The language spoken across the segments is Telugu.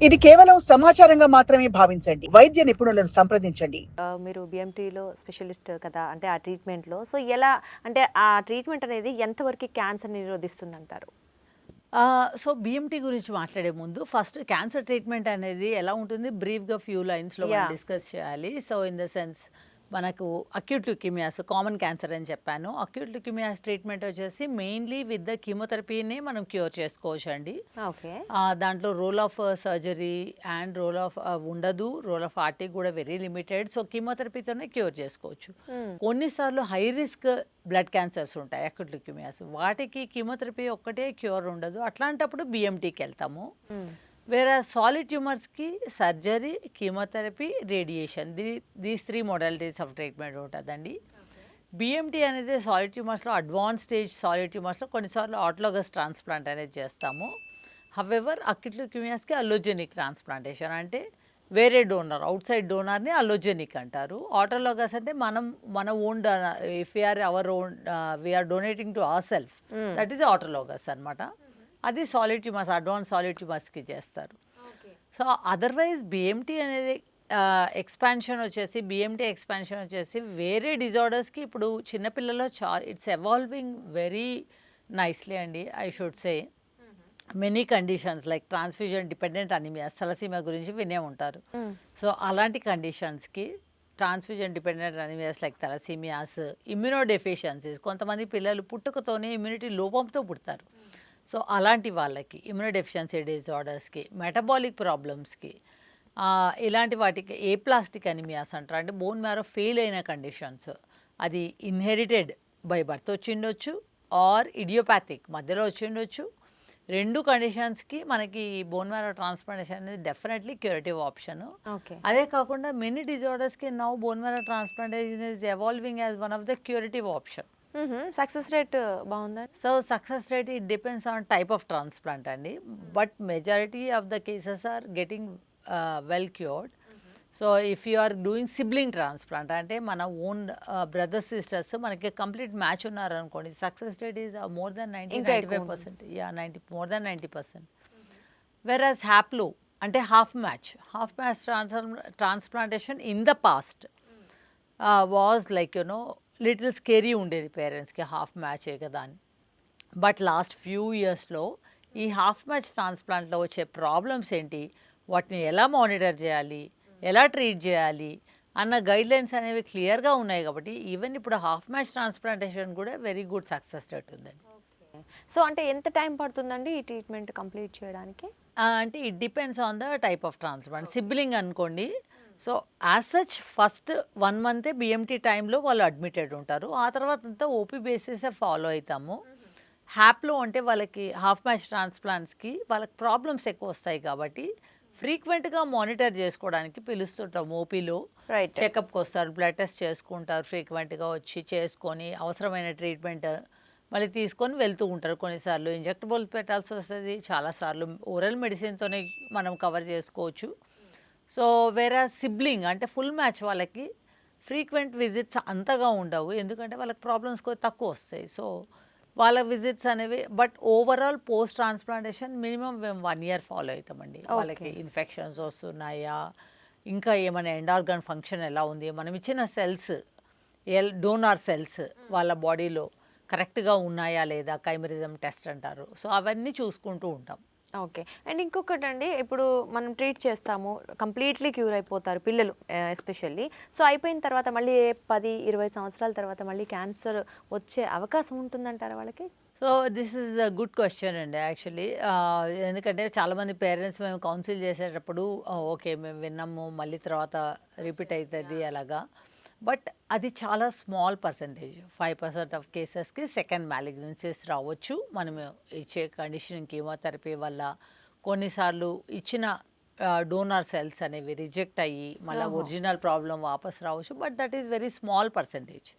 ఇది కేవలం సమాచారంగా మాత్రమే భావించండి. వైద్య నిపుణులను సంప్రదించండి. మీరు బీఎంటీలో స్పెషలిస్ట్ కదా! అంటే ఆ ట్రీట్మెంట్‌లో. సో, ఎలా అంటే ఆ ట్రీట్మెంట్ అనేది ఎంతవరకు క్యాన్సర్‌ని నిరోధిస్తుందంటారు? సో, బీఎంటీ గురించి మాట్లాడే ముందు ఫస్ట్ క్యాన్సర్ ట్రీట్మెంట్ అనేది ఎలా ఉంటుంది? బ్రీఫ్‌గా ఫ్యూ లైన్స్‌లో మనం యాహ్! డిస్కస్ చేయాలి. సో, ఇన్ ద సెన్స్ మనకు అక్యూట్ ల్యూకీమియాస్ కామన్ క్యాన్సర్ అని చెప్పాను. అక్యూట్ ల్యూకీమియాస్ ట్రీట్మెంట్ వచ్చేసి మెయిన్‌లీ విత్ ద కీమోథెరపీనే మనం క్యూర్ చేసుకోవచ్చండి. ఓకే. దాంట్లో role of surgery and role of ఉండదు. రోల్ ఆఫ్ ఆర్టీ కూడా వెరీ లిమిటెడ్. సో, కీమోథెరపీతోనే క్యూర్ చేసుకోవచ్చు. హ్మ్. కొన్నిసార్లు హై రిస్క్ బ్లడ్ క్యాన్సర్స్ ఉంటాయి అక్యూట్ ల్యూకీమియాస్. వాటికి కీమోథెరపీ ఒక్కటే క్యూర్ ఉండదు. అట్లాంటప్పుడు బీఎంటీకి వెళ్తాము. హ్మ్. వేరే సాలిడ్ ట్యూమర్స్కి surgery, chemotherapy, radiation these 3 modalities of treatment ఉంటుందండి. బీఎంటీ అనేది సాలిడ్ ట్యూమర్స్లో అడ్వాన్స్ స్టేజ్ సాలిడ్ ట్యూమర్స్లో కొన్నిసార్లు ఆటోలోగస్ ట్రాన్స్ప్లాంట్ అనేది చేస్తాము. హవెవర్ అక్యూట్ ల్యూకీమియాస్కి అల్లోజెనిక్ ట్రాన్స్ప్లాంటేషన్ అంటే వేరే డోనర్ అవుట్ సైడ్ డోనర్ని అల్లోజెనిక్ అంటారు. ఆటోలోగస్ అంటే మన own if we are our own we are donating to our self, that is autologous అనమాట. అది సాలిడ్ ట్యూమర్స్ అడ్వాన్స్ సాలిడ్ ట్యూమర్స్కి చేస్తారు. సో అదర్వైజ్ బీఎంటీ అనేది బీఎంటీ ఎక్స్పాన్షన్ వచ్చేసి వేరే డిజార్డర్స్కి ఇప్పుడు చిన్నపిల్లల్లో ఇట్స్ ఎవాల్వింగ్ వెరీ నైస్లీ అండి. I should say many conditions like transfusion dependent anaemia, thalassaemia గురించి వినే ఉంటారు. హ్మ్. సో అలాంటి కండిషన్స్కి ట్రాన్స్ఫ్యూజన్ డిపెండెంట్ అనీమియాస్ లైక్ తలసీమియాస్, ఇమ్యూనోడెఫిషియన్సీస్, కొంతమంది పిల్లలు పుట్టుకతోనే ఇమ్యూనిటీ లోపంతో పుడతారు. సో అలాంటి వాళ్ళకి ఇమ్యూనోడెఫిషియన్సీ డిజార్డర్స్కి, మెటబాలిక్ ప్రాబ్లమ్స్కి, ఇలాంటి వాటికి ప్లాస్టిక్ అనీమియాస్ అంటారు. అంటే బోన్ మ్యారో ఫెయిల్ అయిన కండిషన్స్, అది ఇన్హెరిటెడ్ బై బర్త్ వచ్చిండొచ్చు ఆర్ ఇడియోపాథిక్ మధ్యలో వచ్చిండొచ్చు. రెండు కండిషన్స్కి మనకి బోన్ మ్యారో ట్రాన్స్ప్లాంటేషన్ అనేది డెఫినెట్లీ క్యూరేటివ్ ఆప్షన్. ఓకే. అదే కాకుండా మెనీ డిజార్డర్స్కి now bone marrow transplantation is evolving as one of the curative option. Success rate బాగుందా? So success rate it depends on type of transplant అండి. But majority of the cases are getting well cured. So if you are doing sibling transplant అంటే మన ఓన్ బ్రదర్స్ సిస్టర్స్ మనకి కంప్లీట్ మ్యాచ్ ఉన్నారనుకోండి, success rate is more than 90-95%. Yeah 90% వెరాజ్ హ్యాప్లో అంటే half match transplantation in the past was like you know little scary ఉండేది పేరెంట్స్కి, హాఫ్ మ్యాచే కదా అని. బట్ లాస్ట్ ఫ్యూ ఇయర్స్లో ఈ హాఫ్ మ్యాచ్ ట్రాన్స్ప్లాంట్లో వచ్చే ప్రాబ్లమ్స్ ఏంటి, వాటిని ఎలా మానిటర్ చేయాలి, ఎలా ట్రీట్ చేయాలి అన్న గైడ్లైన్స్ అనేవి క్లియర్గా ఉన్నాయి. కాబట్టి ఈవెన్ ఇప్పుడు హాఫ్ మ్యాచ్ ట్రాన్స్ప్లాంటేషన్ కూడా వెరీ గుడ్ సక్సెస్ రేట్ ఉందండి. సో, అంటే ఎంత టైం పడుతుందండి ఈ ట్రీట్మెంట్ కంప్లీట్ చేయడానికి? అంటే it depends on the type of transplant. Sibling అనుకోండి, సో యాజ్ సచ్ ఫస్ట్ 1 మంతే బీఎంటీ టైంలో వాళ్ళు అడ్మిటెడ్ ఉంటారు. ఆ తర్వాత అంతా ఓపీ బేసిసే ఫాలో అవుతాము. హ్యాప్లో అంటే వాళ్ళకి హాఫ్ మ్యాచ్ ట్రాన్స్ప్లాంట్స్కి వాళ్ళకి ప్రాబ్లమ్స్ ఎక్కువ వస్తాయి కాబట్టి ఫ్రీక్వెంట్గా మానిటర్ చేసుకోవడానికి పిలుస్తుంటాం. ఓపీలో రైట్. చెకప్కి వస్తారు, బ్లడ్ టెస్ట్ చేసుకుంటారు, ఫ్రీక్వెంట్గా వచ్చి చేసుకొని అవసరమైన ట్రీట్మెంట్ మళ్ళీ తీసుకొని వెళ్తూ ఉంటారు. కొన్నిసార్లు ఇంజెక్టబుల్ పెట్టాల్సి వస్తుంది, చాలాసార్లు ఓరల్ మెడిసిన్తోనే మనం కవర్ చేసుకోవచ్చు. సో వేరే సిబ్లింగ్ అంటే ఫుల్ మ్యాచ్ వాళ్ళకి ఫ్రీక్వెంట్ విజిట్స్ అంతగా ఉండవు, ఎందుకంటే వాళ్ళకి ప్రాబ్లమ్స్ కొద్దిగా తక్కువ వస్తాయి. సో వాళ్ళ విజిట్స్ అనేవి but overall post transplantation minimum మేము 1 year ఫాలో అవుతామండి. వాళ్ళకి ఇన్ఫెక్షన్స్ వస్తున్నాయా, ఇంకా ఏమైనా ఎండ్ ఆర్గాన్ ఫంక్షన్ ఎలా ఉంది, మనం ఇచ్చిన సెల్స్ డోనార్ సెల్స్ వాళ్ళ బాడీలో కరెక్ట్గా ఉన్నాయా లేదా, కైమరిజం టెస్ట్ అంటారు. సో అవన్నీ చూసుకుంటూ ఉంటాం. ఓకే. అండ్ ఇంకొకటండి, ఇప్పుడు మనం ట్రీట్ చేస్తాము, కంప్లీట్లీ క్యూర్ అయిపోతారు పిల్లలు ఎస్పెషల్లీ. సో అయిపోయిన తర్వాత మళ్ళీ 10-20 సంవత్సరాల తర్వాత మళ్ళీ క్యాన్సర్ వచ్చే అవకాశం ఉంటుందంటారా వాళ్ళకి? So this is a good question అండి యాక్చువల్లీ. ఎందుకంటే చాలామంది పేరెంట్స్ మేము కౌన్సిల్ చేసేటప్పుడు ఓకే మేము విన్నాము మళ్ళీ తర్వాత రిపీట్ అవుతుంది అలాగా. బట్ అది చాలా స్మాల్ పర్సంటేజ్, 5% ఆఫ్ కేసెస్కి సెకండ్ మ్యాలిగ్నెన్సీస్ రావచ్చు. మనం ఇచ్చే కండిషనింగ్ కీమోథెరపీ వల్ల కొన్నిసార్లు ఇచ్చిన డోనార్ సెల్స్ అనేవి రిజెక్ట్ అయ్యి మళ్ళీ ఒరిజినల్ ప్రాబ్లం వాపస్ రావచ్చు. But that is very small percentage.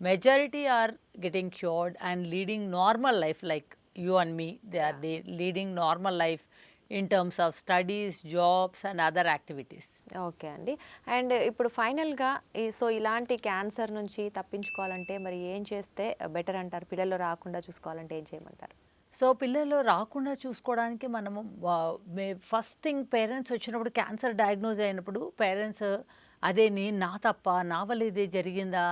Majority are getting cured and leading normal life like you and me. They are leading normal life in terms of studies, jobs and other activities. Okay అండి. అండ్ ఇప్పుడు ఫైనల్గా సో ఇలాంటి క్యాన్సర్ నుంచి తప్పించుకోవాలంటే మరి ఏం చేస్తే బెటర్ అంటారు? పిల్లలు రాకుండా చూసుకోవాలంటే ఏం చేయమంటారు? సో పిల్లలు రాకుండా చూసుకోవడానికి మనము ఫస్ట్ థింగ్ పేరెంట్స్ వచ్చినప్పుడు క్యాన్సర్ డయాగ్నోజ్ అయినప్పుడు పేరెంట్స్ అదేని నా తప్ప నా వల్ల ఇదే జరిగిందా,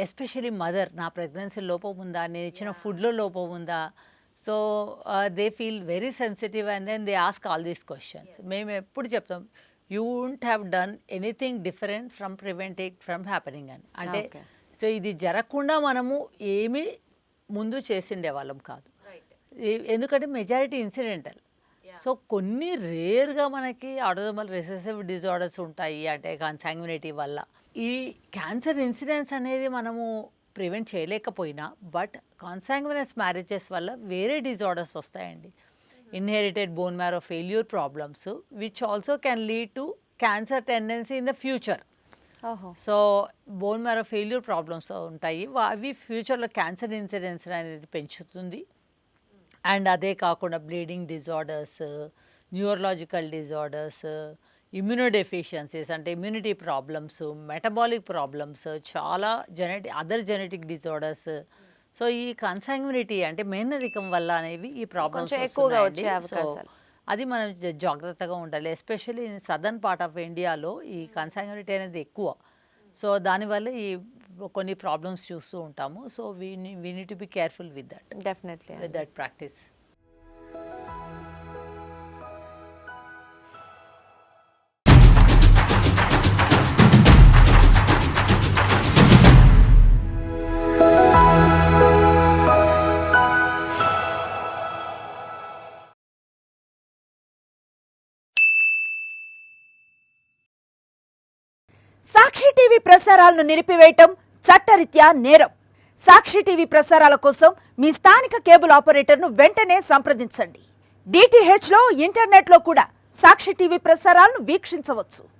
ఎస్పెషలీ మదర్ నా ప్రెగ్నెన్సీ లోపం ఉందా, నేను ఇచ్చిన ఫుడ్లో లోపం ఉందా. So they feel very sensitive and then they ask all these questions. మేము ఎప్పుడు చెప్తాం you won't have done anything different from prevent it from happening అని. అంటే సో ఇది జరగకుండా మనము ఏమీ ముందు చేసిండే వాళ్ళం కాదు, ఎందుకంటే మెజారిటీ ఇన్సిడెంటల్. సో కొన్ని రేర్గా మనకి ఆటోజోమల్ రిసెసివ్ డిజార్డర్స్ ఉంటాయి, అంటే కాన్సాంగ్యునిటీ వల్ల. ఈ క్యాన్సర్ ఇన్సిడెన్స్ అనేది మనము ప్రివెంట్ చేయలేకపోయినా బట్ కాన్సాంగ్యునస్ మ్యారేజెస్ వల్ల వేరే డిజార్డర్స్ వస్తాయండి. Inherited bone marrow failure problems which also can lead to cancer tendency in the future. So bone marrow failure problems ఉంటాయి, అవి ఫ్యూచర్లో క్యాన్సర్ ఇన్సిడెన్స్ అనేది పెంచుతుంది. అండ్ అదే కాకుండా బ్లీడింగ్ డిజార్డర్స్, న్యూరలాజికల్ డిజార్డర్స్, ఇమ్యూనోడెఫిషియన్సీస్ అంటే ఇమ్యూనిటీ ప్రాబ్లమ్స్, మెటబాలిక్ ప్రాబ్లమ్స్, చాలా అదర్ జెనెటిక్ డిజార్డర్స్. సో ఈ కన్సాంగ్యునిటీ అంటే మేనరికం వల్ల అనేవి ఈ ప్రాబ్లమ్స్ ఎక్కువగా వచ్చే అవకాశాలు. అది మనం జాగ్రత్తగా ఉండాలి. ఎస్పెషల్లీ సదర్న్ పార్ట్ ఆఫ్ ఇండియాలో ఈ కన్సాంగ్యునిటీ అనేది ఎక్కువ. సో దానివల్ల ఈ కొన్ని ప్రాబ్లమ్స్ చూస్తూ ఉంటాము. So we need to be careful with that, definitely with that practice. Sakshi TV ప్రసారాలను నిలిపివేయటం చట్టరీత్యా నేరం. సాక్షి టీవీ ప్రసారాల కోసం మీ స్థానిక కేబుల్ ఆపరేటర్ను వెంటనే సంప్రదించండి. DTH లో ఇంటర్నెట్ లో కూడా సాక్షి టీవీ ప్రసారాలను వీక్షించవచ్చు.